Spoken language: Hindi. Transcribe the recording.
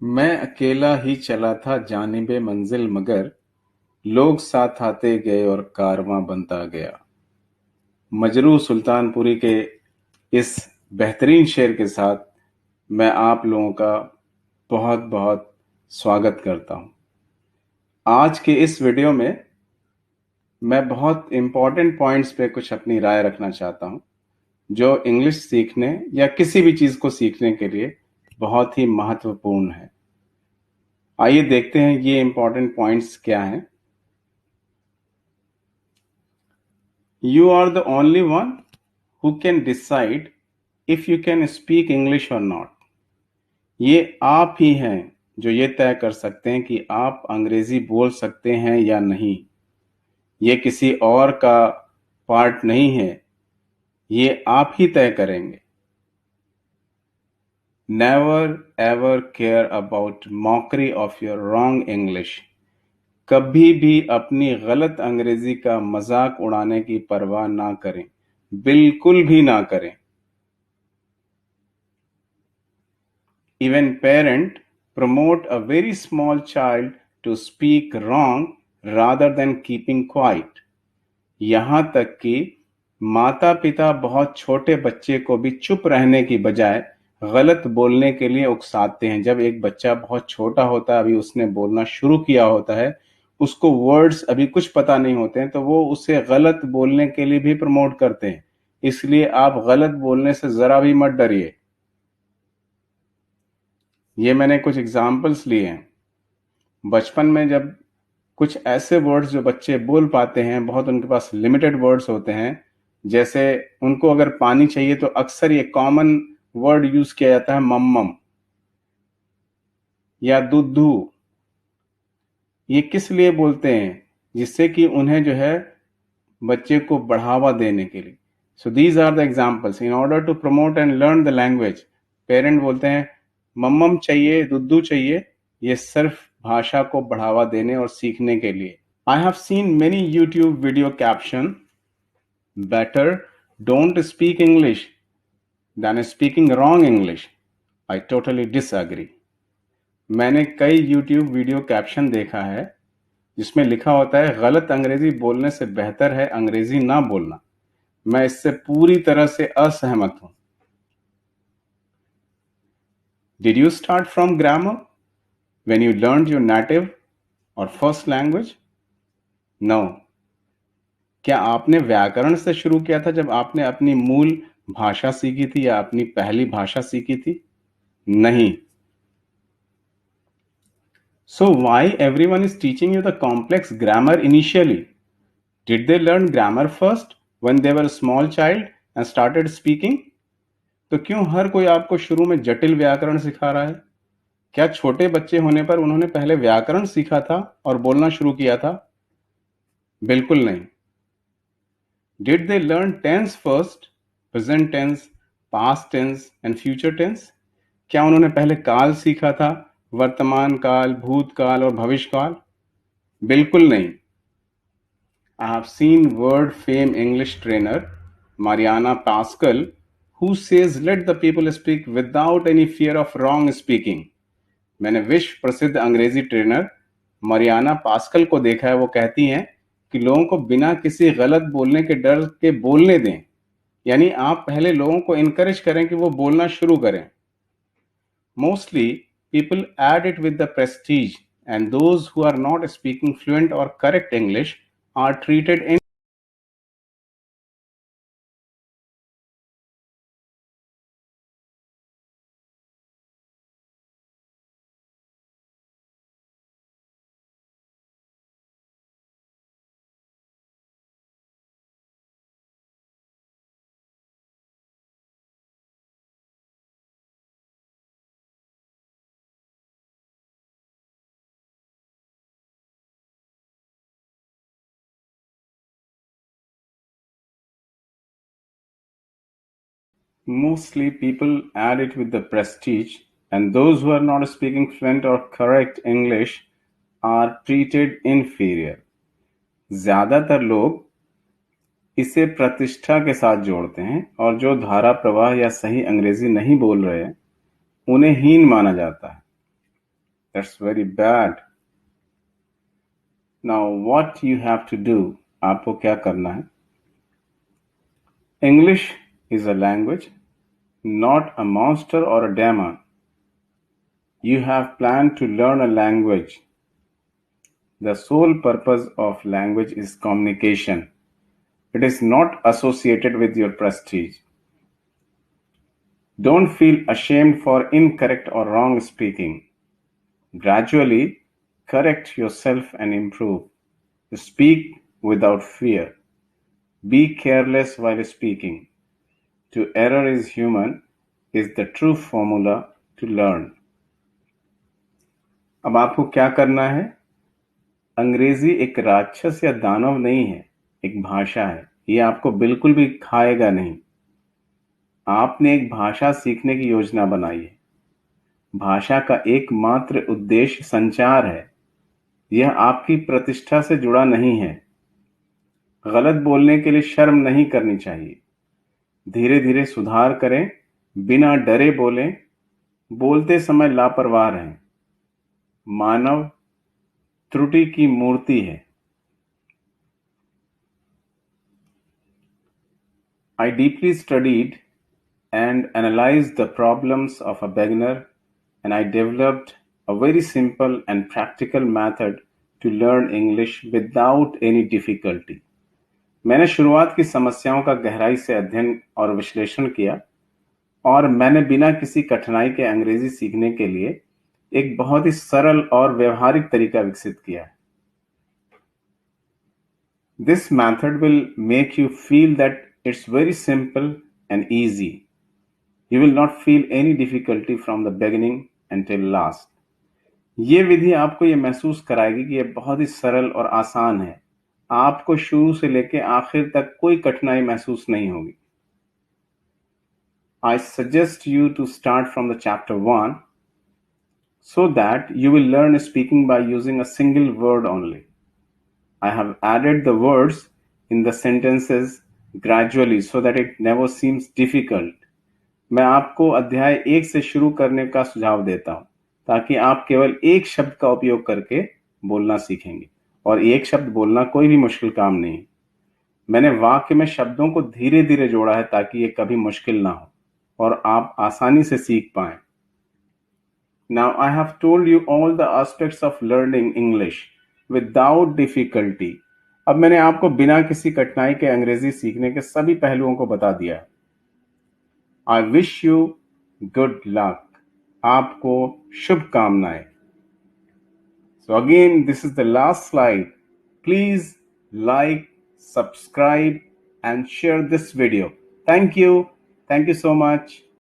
मैं अकेला ही चला था जानिबे मंजिल मगर लोग साथ आते गए और कारवां बनता गया। मजरू सुल्तानपुरी के इस बेहतरीन शेर के साथ मैं आप लोगों का बहुत बहुत स्वागत करता हूं। आज के इस वीडियो में मैं बहुत इंपॉर्टेंट पॉइंट्स पे कुछ अपनी राय रखना चाहता हूं जो इंग्लिश सीखने या किसी भी चीज को सीखने के लिए बहुत ही महत्वपूर्ण है। आइए देखते हैं ये इंपॉर्टेंट पॉइंट्स क्या हैं। You are the only one who can decide if you can speak English or not. ये आप ही हैं जो ये तय कर सकते हैं कि आप अंग्रेजी बोल सकते हैं या नहीं। ये किसी और का पार्ट नहीं है, ये आप ही तय करेंगे। Never ever care about mockery of your wrong English. कभी भी अपनी गलत अंग्रेजी का मजाक उड़ाने की परवाह ना करें, बिल्कुल भी ना करें। Even parent promote a very small child to speak wrong rather than keeping quiet. यहाँ तक कि माता पिता बहुत छोटे बच्चे को भी चुप रहने की बजाय गलत बोलने के लिए उकसाते हैं। जब एक बच्चा बहुत छोटा होता है, अभी उसने बोलना शुरू किया होता है, उसको वर्ड्स अभी कुछ पता नहीं होते हैं, तो वो उसे गलत बोलने के लिए भी प्रमोट करते हैं। इसलिए आप गलत बोलने से जरा भी मत डरिए। ये मैंने कुछ एग्जाम्पल्स लिए हैं। बचपन में जब कुछ ऐसे वर्ड्स जो बच्चे बोल पाते हैं, बहुत उनके पास लिमिटेड वर्ड्स होते हैं, जैसे उनको अगर पानी चाहिए तो अक्सर ये कॉमन वर्ड यूज किया जाता है मम्मम या दुद्धू। ये किस लिए बोलते हैं? जिससे कि उन्हें जो है बच्चे को बढ़ावा देने के लिए। So these are the examples. In order to promote and learn the language, parent बोलते हैं मम्मम चाहिए, दुद्धू चाहिए, ये सिर्फ भाषा को बढ़ावा देने और सीखने के लिए। I have seen many YouTube video caption, better don't speak English than speaking wrong English. I totally disagree. मैंने कई यूट्यूब वीडियो कैप्शन देखा है जिसमें लिखा होता है गलत अंग्रेजी बोलने से बेहतर है अंग्रेजी ना बोलना। मैं इससे पूरी तरह से असहमत हूं। Did you start from grammar when you learned your native or first language? No. क्या आपने व्याकरण से शुरू किया था जब आपने अपनी मूल भाषा सीखी थी या अपनी पहली भाषा सीखी थी? नहीं। So why everyone is teaching you the complex grammar initially? Did they learn grammar first when they were a small child and started speaking? तो क्यों हर कोई आपको शुरू में जटिल व्याकरण सिखा रहा है? क्या छोटे बच्चे होने पर उन्होंने पहले व्याकरण सीखा था और बोलना शुरू किया था? बिल्कुल नहीं। Did they learn tense first, present tense, past tense and future tense? क्या उन्होंने पहले काल सीखा था, वर्तमान काल, भूतकाल और भविष्यकाल? बिल्कुल नहीं। I have seen world famed English trainer Mariana Pascal who says let the people speak without any fear of wrong speaking. मैंने विश्व प्रसिद्ध अंग्रेजी ट्रेनर मरियाना पास्कल को देखा है। वो कहती हैं कि लोगों को बिना किसी गलत बोलने के डर के बोलने दें। यानी आप पहले लोगों को इनकरेज करें कि वो बोलना शुरू करें। Mostly people add it with the prestige and those who are not speaking fluent और correct English are treated in Mostly people add it with the prestige, and those who are not speaking fluent or correct English are treated inferior. ज्यादातर लोग इसे प्रतिष्ठा के साथ जोड़ते हैं और जो धारा प्रवाह या सही अंग्रेजी नहीं बोल रहे उन्हें हीन माना जाता है। That's very bad. Now what you have to do, आपको क्या करना है? English is a language, not a monster or a demon. You have planned to learn a language. The sole purpose of language is communication. It is not associated with your prestige. Don't feel ashamed for incorrect or wrong speaking. Gradually, correct yourself and improve. Speak without fear. Be careless while speaking. To error is human is the true formula to learn. अब आपको क्या करना है? अंग्रेजी एक राक्षस या दानव नहीं है, एक भाषा है। ये आपको बिल्कुल भी खाएगा नहीं। आपने एक भाषा सीखने की योजना बनाई है। भाषा का एकमात्र उद्देश्य संचार है। यह आपकी प्रतिष्ठा से जुड़ा नहीं है। गलत बोलने के लिए शर्म नहीं करनी चाहिए। धीरे धीरे सुधार करें, बिना डरे बोलें, बोलते समय लापरवाह रहें। मानव त्रुटि की मूर्ति है। I deeply studied and analyzed the problems of a beginner, and I developed a very simple and practical method to learn English without any difficulty. मैंने शुरुआत की समस्याओं का गहराई से अध्ययन और विश्लेषण किया और मैंने बिना किसी कठिनाई के अंग्रेजी सीखने के लिए एक बहुत ही सरल और व्यवहारिक तरीका विकसित किया है। This method will make you feel that it's very simple and easy. You will not feel any difficulty from the beginning until last. ये विधि आपको ये महसूस कराएगी कि ये बहुत ही सरल और आसान है। आपको शुरू से लेकर आखिर तक कोई कठिनाई महसूस नहीं होगी। I suggest you to start from the chapter 1 so that you will learn speaking by using a single word only. I have added the words in the sentences gradually so that it never seems difficult. मैं आपको अध्याय 1 से शुरू करने का सुझाव देता हूं ताकि आप केवल एक शब्द का उपयोग करके बोलना सीखेंगे और एक शब्द बोलना कोई भी मुश्किल काम नहीं है। मैंने वाक्य में शब्दों को धीरे धीरे जोड़ा है ताकि ये कभी मुश्किल ना हो और आप आसानी से सीख पाएं। Now I have told you all the aspects of learning English without difficulty. अब मैंने आपको बिना किसी कठिनाई के अंग्रेजी सीखने के सभी पहलुओं को बता दिया है। I wish you good luck. आपको शुभकामनाएं। So again, this is the last slide. Please like, subscribe and share this video. Thank you. Thank you so much.